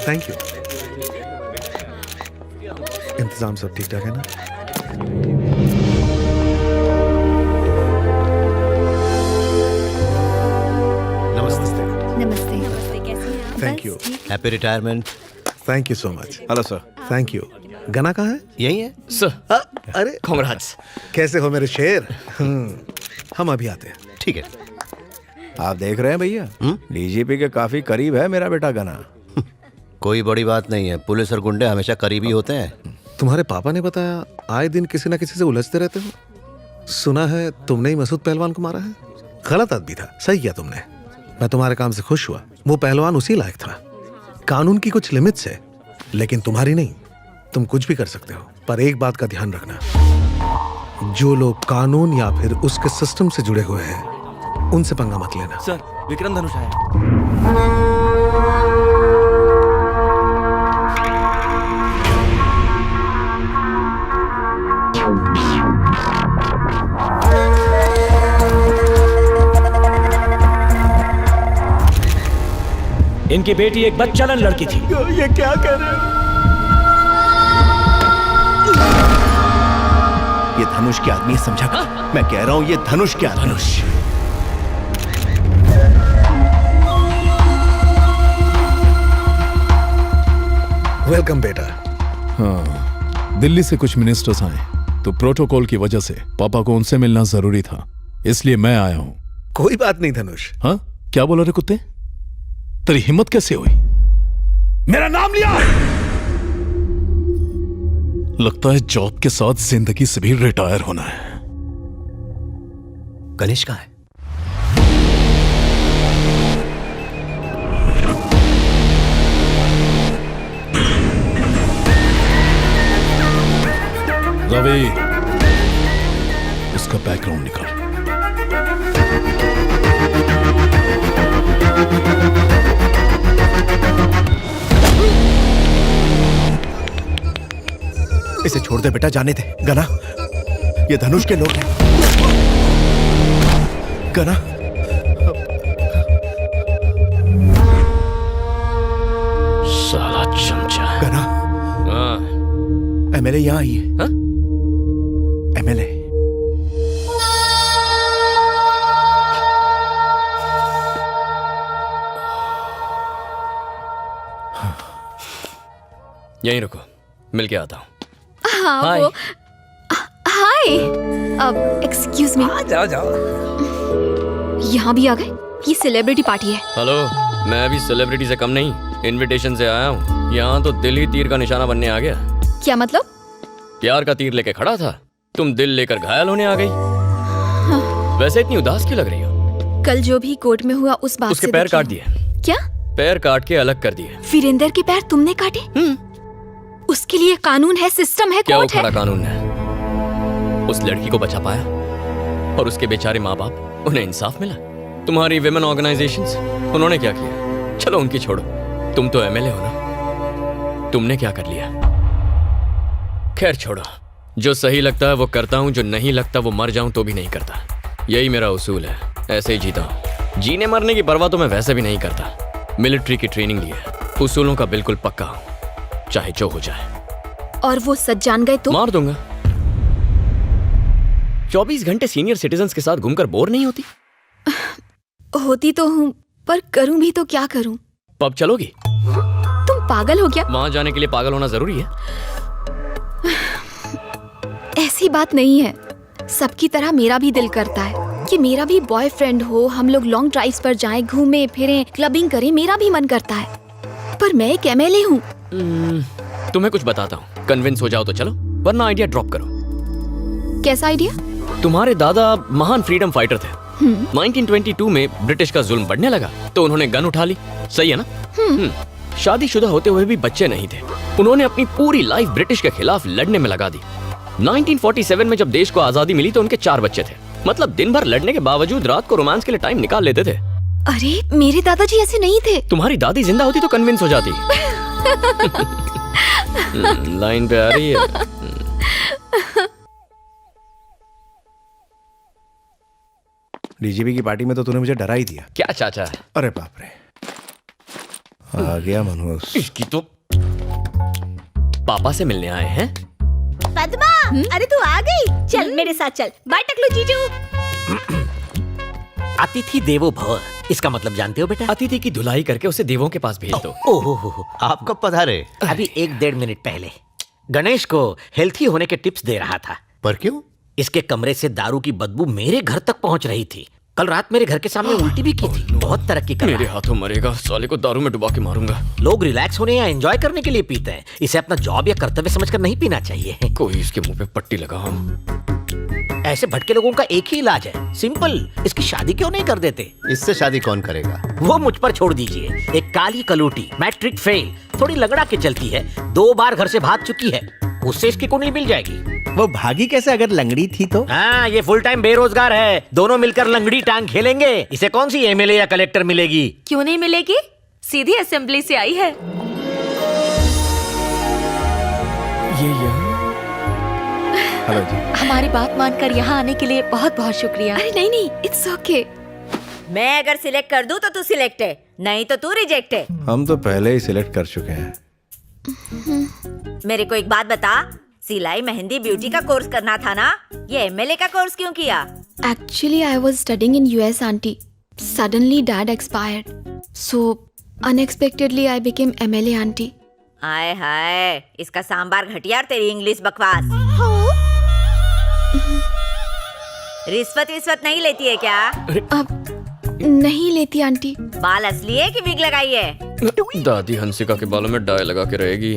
Thank you. इंतजाम सब ठीक ठाक है ना? नमस्ते। नमस्ते। कैसे हैं आप? Thank you. Happy retirement. Thank you so much. Hello sir. Thank you. गना कहाँ है? यही है सर अरे कांग्रेट्स। कैसे हो मेरे शेर? हम अभी आते हैं। ठीक है। आप देख रहे हैं भैया, डीजीपी के काफी करीब है मेरा बेटा गना। कोई बड़ी बात नहीं है, पुलिस और गुंडे हमेशा करीबी होते हैं। तुम्हारे पापा ने बताया आए दिन किसी ना किसी से उलझते रहते हो। सुना है तुमने ही मसूद पहलवान को मारा है। गलत आदमी था, सही किया तुमने। मैं तुम्हारे काम से खुश हुआ। वो पहलवान उसी लायक था। कानून की कुछ लिमिट्स है, लेकिन तुम्हारी नहीं। तुम कुछ भी कर सकते हो, पर एक बात का ध्यान रखना, जो लोग कानून या फिर उसके सिस्टम से जुड़े हुए हैं उनसे पंगा मत लेना। सर विक्रम धनुष आया। इनकी बेटी एक बदचलन लड़की थी। ये क्या कह रहे हैं? ये धनुष के आदमी समझा कर? मैं कह रहा हूं ये धनुष के आदमी। धनुष वेलकम बेटा। हाँ, दिल्ली से कुछ मिनिस्टर्स आए तो प्रोटोकॉल की वजह से पापा को उनसे मिलना जरूरी था, इसलिए मैं आया हूं। कोई बात नहीं धनुष। हाँ, क्या बोला रे कुत्ते? तेरी हिम्मत कैसे हुई? मेरा नाम लिया। लगता है जॉब के साथ जिंदगी से भी रिटायर होना है। गणेश कहाँ है? रवि, उसका बैकग्राउंड निकाल। इसे छोड़ दे बेटा, जाने दे। गना, ये धनुष के लोग हैं। गना, साला चमचा। गना, एमएलए यहाँ आई है। हाँ? एमएलए। यहीं रुको, मिल के आता हूँ। हाँ हाय। वो हाय। अब एक्सक्यूज मी, जाओ जाओ। यहाँ भी आ गए? ये सेलिब्रिटी पार्टी है। हेलो, मैं अभी सेलिब्रिटी से कम नहीं, इनविटेशन से आया हूँ। यहाँ तो दिल ही तीर का निशाना बनने आ गया। क्या मतलब? प्यार का तीर लेके खड़ा था, तुम दिल लेकर घायल होने आ गई। वैसे इतनी उदास क्यों लग रही हो? कल जो भी कोर्ट में हुआ उस बात उसके से पैर दुखी काट हूँ। दिए। क्या? पैर काट के अलग कर दिए। वीरेंद्र के पैर तुमने काटे? उसके लिए कानून है, सिस्टम है, क्या वो कोर्ट है। खरा कानून है? उस लड़की को बचा पाया और उसके बेचारे माँ बाप, उन्हें इंसाफ मिला? तुम्हारी विमेन ऑर्गेनाइजेशंस, उन्होंने क्या किया? चलो उनकी छोड़ो, तुम तो एमएलए हो ना, तुमने क्या कर लिया? खैर छोड़ो, जो सही लगता है वो करता हूँ, जो नहीं लगता वो मर जाऊं तो भी नहीं करता। यही मेरा उसूल है, ऐसे ही जीता हूँ। जीने मरने की परवाह तो मैं वैसे भी नहीं करता। मिलिट्री की ट्रेनिंग ली है, उसूलों का बिल्कुल पक्का हूँ, चाहे जो हो जाए। और वो सच जान गए तो? मार दूंगा। 24 घंटे सीनियर सिटीजन्स के साथ घूमकर बोर नहीं होती? होती तो हूँ, पर करूँ भी तो क्या करूँ? पब चलोगी? तुम पागल हो गया? वहां जाने के लिए पागल होना जरूरी है? ऐसी बात नहीं है। सबकी तरह मेरा भी दिल करता है कि मेरा भी बॉयफ्रेंड हो, हम लोग लॉन्ग ड्राइव्स पर जाएं, घूमें फिरें, क्लबिंग करें, मेरा भी मन करता है। पर मैं एक एमएलए हूँ। तुम्हें कुछ बताता हूँ, कन्विंस हो जाओ तो चलो, वरना आइडिया ड्रॉप करो। कैसा आइडिया? तुम्हारे दादा महान फ्रीडम फाइटर थे। 1922 में ब्रिटिश का जुल्म बढ़ने लगा तो उन्होंने गन उठा ली, सही है ना? शादीशुदा होते हुए भी बच्चे नहीं थे। उन्होंने अपनी पूरी लाइफ ब्रिटिश के खिलाफ लड़ने में लगा दी। 1947 में जब देश को आजादी मिली तो उनके 4 बच्चे थे। मतलब दिन भर लड़ने के बावजूद रात को रोमांस के लिए टाइम निकाल लेते थे। अरे मेरे दादाजी ऐसे नहीं थे। तुम्हारी दादी जिंदा होती तो कन्विंस हो जाती। लाइन पे आ रही है। डीजीपी की पार्टी में तो तूने मुझे डरा ही दिया। क्या चाचा? अरे बाप रे। आ गया मनोज। इसकी तो पापा से मिलने आए हैं। पद्मा, अरे तू आ गई। चल मेरे साथ चल। बाय टकलू जीजू। अतिथि देवो भव, इसका मतलब जानते हो बेटा? अतिथि की धुलाई करके उसे देवों के पास भेज दो। ओहो, आप कब पधारे? अभी 1-1.5 मिनट पहले गणेश को हेल्थी होने के टिप्स दे रहा था। पर क्यों? इसके कमरे से दारू की बदबू मेरे घर तक पहुंच रही थी। कल रात मेरे घर के सामने उल्टी भी की थी। बहुत तरक्की कर रहा मेरे है। हाथों मरेगा, साले को दारू में डुबा के मारूंगा। लोग रिलैक्स होने या एंजॉय करने के लिए पीते हैं, इसे अपना जॉब या कर्तव्य समझकर नहीं पीना चाहिए। कोई इसके मुंह पे पट्टी लगाओ। ऐसे भटके लोगों का एक ही इलाज है, सिंपल। इसकी शादी क्यों नहीं कर देते? इससे शादी कौन करेगा? वो मुझ पर छोड़ दीजिए। एक काली कलूटी, मैट्रिक फेल, थोड़ी लगड़ा के चलती है, 2 बार घर से भाग चुकी है, उससे इसकी कुंडली मिल जाएगी। वो भागी कैसे अगर लंगड़ी थी तो? हाँ, ये फुल टाइम बेरोजगार है। दोनों मिलकर लंगड़ी टांग खेलेंगे। इसे कौन सी एमएलए या कलेक्टर मिलेगी? क्यों नहीं मिलेगी? सीधी असेंबली से आई है। हेलो जी। हमारी बात मानकर यहाँ आने के लिए बहुत बहुत शुक्रिया। अरे नहीं नहीं, इट्स ओके। मैं अगर सिलेक्ट कर दूं तो तू सिलेक्ट है, नहीं तो तू रिजेक्ट है। हम तो पहले ही सिलेक्ट कर चुके हैं। मेरे को एक बात बता, सिलाई मेहंदी ब्यूटी का कोर्स करना था ना, ये एमएलए का कोर्स क्यों किया? Actually, I was studying in US, auntie. Suddenly, dad expired. So, unexpectedly, I became MLA, auntie. हाय हाय, इसका सांबार घटिया और तेरी इंग्लिश बकवास। रिश्वत विश्वत नहीं लेती है क्या? अब नहीं लेती आंटी। बाल असली है कि विग लगाई है? दादी हंसिका के बालों में डाई लगा के रहेगी।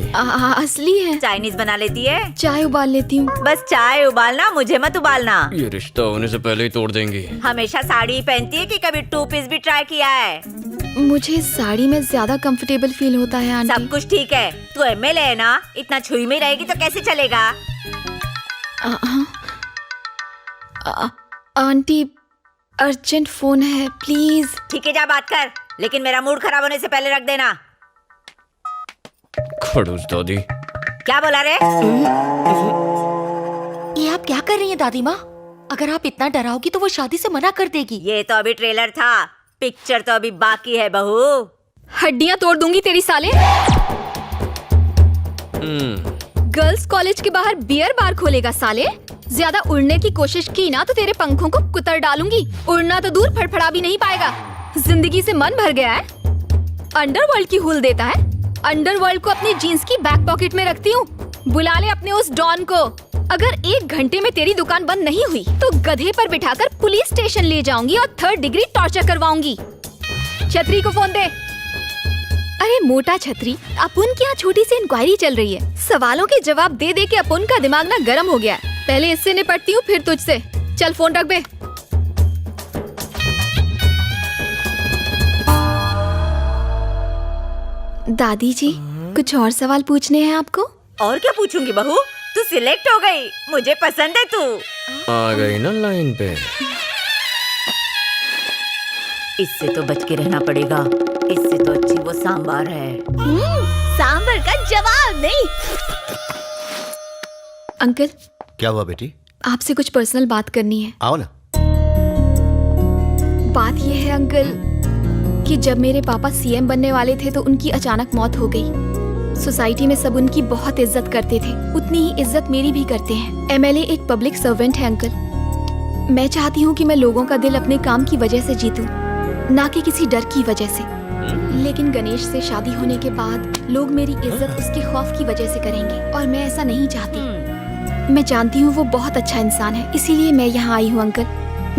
असली है। चाइनीज बना लेती है? चाय उबाल लेती हूँ। बस चाय उबालना, मुझे मत उबालना। ये रिश्ता होने से पहले ही तोड़ देंगी। हमेशा साड़ी पहनती है कि कभी 2 पीस भी ट्राई किया है? मुझे साड़ी में ज्यादा कंफर्टेबल फील होता है आंटी। सब कुछ ठीक है, तू एमएलए है ना, इतना छुई में रहेगी तो कैसे चलेगा? आंटी, अर्जेंट फोन है, प्लीज। ठीक है, जा बात कर, लेकिन मेरा मूड खराब होने से पहले रख देना। खड़ूस दादी। क्या बोला रे? ये आप क्या कर रही हैं दादी माँ? अगर आप इतना डराओगी तो वो शादी से मना कर देगी। ये तो अभी ट्रेलर था, पिक्चर तो अभी बाकी है बहू। हड्डियां तोड़ दूंगी तेरी साले। गर्ल्स कॉलेज के बाहर बियर बार खोलेगा साले। ज्यादा उड़ने की कोशिश की ना तो तेरे पंखों को कुतर डालूंगी। उड़ना तो दूर, फड़फड़ा भी नहीं पाएगा। जिंदगी से मन भर गया है। अंडरवर्ल्ड की हुल देता है। अंडरवर्ल्ड को अपनी जीन्स की बैक पॉकेट में रखती हूँ। बुला ले अपने उस डॉन को। अगर 1 घंटे में तेरी दुकान बंद नहीं हुई तो गधे पर बिठाकर पुलिस स्टेशन ले जाऊंगी और 3rd डिग्री टॉर्चर करवाऊंगी। छतरी को फोन दे। अरे मोटा छतरी, अपुन की यहाँ छोटी सी इंक्वायरी चल रही है। सवालों के जवाब दे दे के अपुन का दिमाग ना गर्म हो गया है। पहले इससे निपटती हूँ, फिर तुझसे। चल फोन रख बे। दादी जी, कुछ और सवाल पूछने हैं आपको? और क्या पूछूंगी बहू, तू सिलेक्ट हो गई, मुझे पसंद है तू। आ गई ना लाइन पे। इससे तो बच के रहना पड़ेगा, इससे तो अच्छी वो सांबार है। सांबर का जवाब नहीं। अंकल, क्या हुआ बेटी? आपसे कुछ पर्सनल बात करनी है। आओ ना। बात यह है अंकल कि जब मेरे पापा सीएम बनने वाले थे तो उनकी अचानक मौत हो गई। सोसाइटी में सब उनकी बहुत इज्जत करते थे, उतनी ही इज्जत मेरी भी करते हैं। एमएलए एक पब्लिक सर्वेंट है अंकल। मैं चाहती हूँ कि मैं लोगों का दिल अपने काम की वजह से जीतूं, ना कि किसी डर की वजह से। लेकिन गणेश से शादी होने के बाद लोग मेरी इज्जत उसके खौफ की वजह से करेंगे और मैं ऐसा नहीं चाहती। मैं जानती हूँ वो बहुत अच्छा इंसान है, इसीलिए मैं यहाँ आई हूँ अंकल।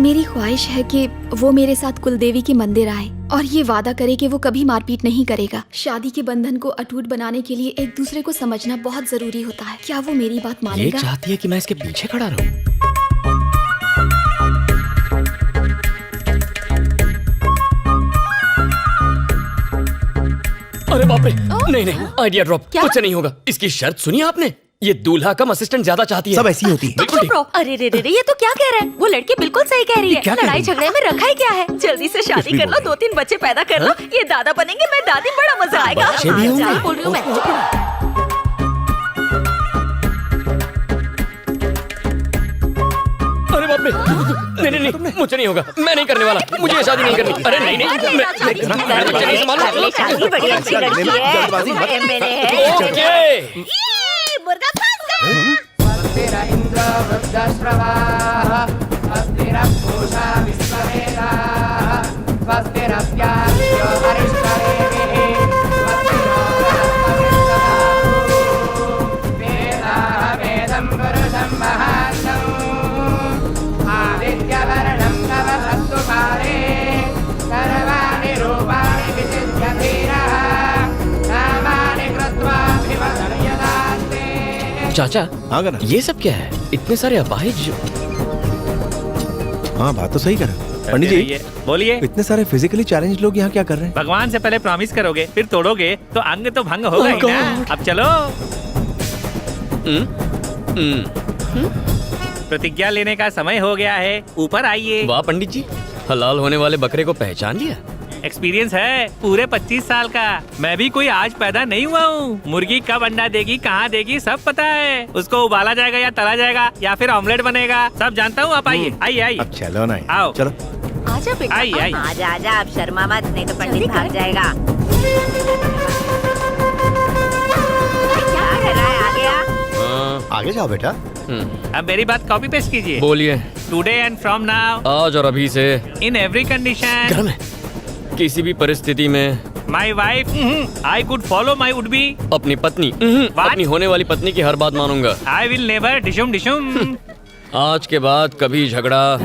मेरी ख्वाहिश है कि वो मेरे साथ कुलदेवी के मंदिर आए और ये वादा करे कि वो कभी मारपीट नहीं करेगा। शादी के बंधन को अटूट बनाने के लिए एक दूसरे को समझना बहुत जरूरी होता है। क्या वो मेरी बात ये मानेगा? चाहती है कि मैं इसके पीछे खड़ा रहूं। अरे बाप रे, नहीं नहीं, आइडिया ड्रॉप। कुछ नहीं होगा। इसकी शर्त सुनी आपने? ये दूल्हा कम असिस्टेंट ज्यादा चाहती है। सब ऐसी होती है। बिल्कुल ठीक। अरे रे रे रे, ये तो क्या कह रहा है? वो लड़की बिल्कुल सही कह रही है। लड़ाई झगड़े में रखा ही क्या है? जल्दी से शादी कर लो, 2-3 बच्चे पैदा कर लो। ये दादा बनेंगे, मैं दादी, बड़ा मजा आएगा। बच्चे भी होंगे? सही बोल रही हूँ मैं। अरे बाप रे, अबे नहीं नहीं नहीं मुझे नहीं होगा, मैं नहीं करने वाला, मुझे ये शादी नहीं करनी। अरे नहीं नहीं मैं बच्चे नहीं संभालूं। शादी बड़ी अच्छी लड़की है, एमएलए है। ओके मुर्गा फंस गया। चाचा हाँ कर ये सब क्या है? इतने सारे अपाहिज। हाँ बात तो सही कर पंडित जी। बोलिए। इतने सारे फिजिकली चैलेंज लोग यहाँ क्या कर रहे हैं? भगवान से पहले प्रॉमिस करोगे फिर तोड़ोगे तो अंग तो भंग होगा ही ना। अब चलो प्रतिज्ञा लेने का समय हो गया है, ऊपर आइए। वाह पंडित जी, हलाल होने वाले बकरे को पहचान लिया। एक्सपीरियंस है पूरे 25 साल का। मैं भी कोई आज पैदा नहीं हुआ हूँ। मुर्गी कब अंडा देगी, कहाँ देगी, सब पता है। उसको उबाला जाएगा या तला जाएगा या फिर ऑमलेट बनेगा, सब जानता हूँ। आप आइए आइए आइए। अब चलो ना आओ चलो। आजा बेटा, आइए आइए। आजा आजा, आप शर्मा मत, नहीं तो पंडित भाग जाएगा। क्या कर रहा है? आ गया। आगे जाओ बेटा। अब मेरी बात कॉपी पेस्ट कीजिए। बोलिए। टुडे एंड फ्रॉम नाउ, आज और अभी से, इन एवरी कंडीशन, घर में किसी भी परिस्थिति में, my wife I could follow my would be, अपनी पत्नी अपनी होने वाली पत्नी की हर बात मानूंगा। आई विल नेवर डिशुम डिशुम। आज के बाद कभी झगड़ा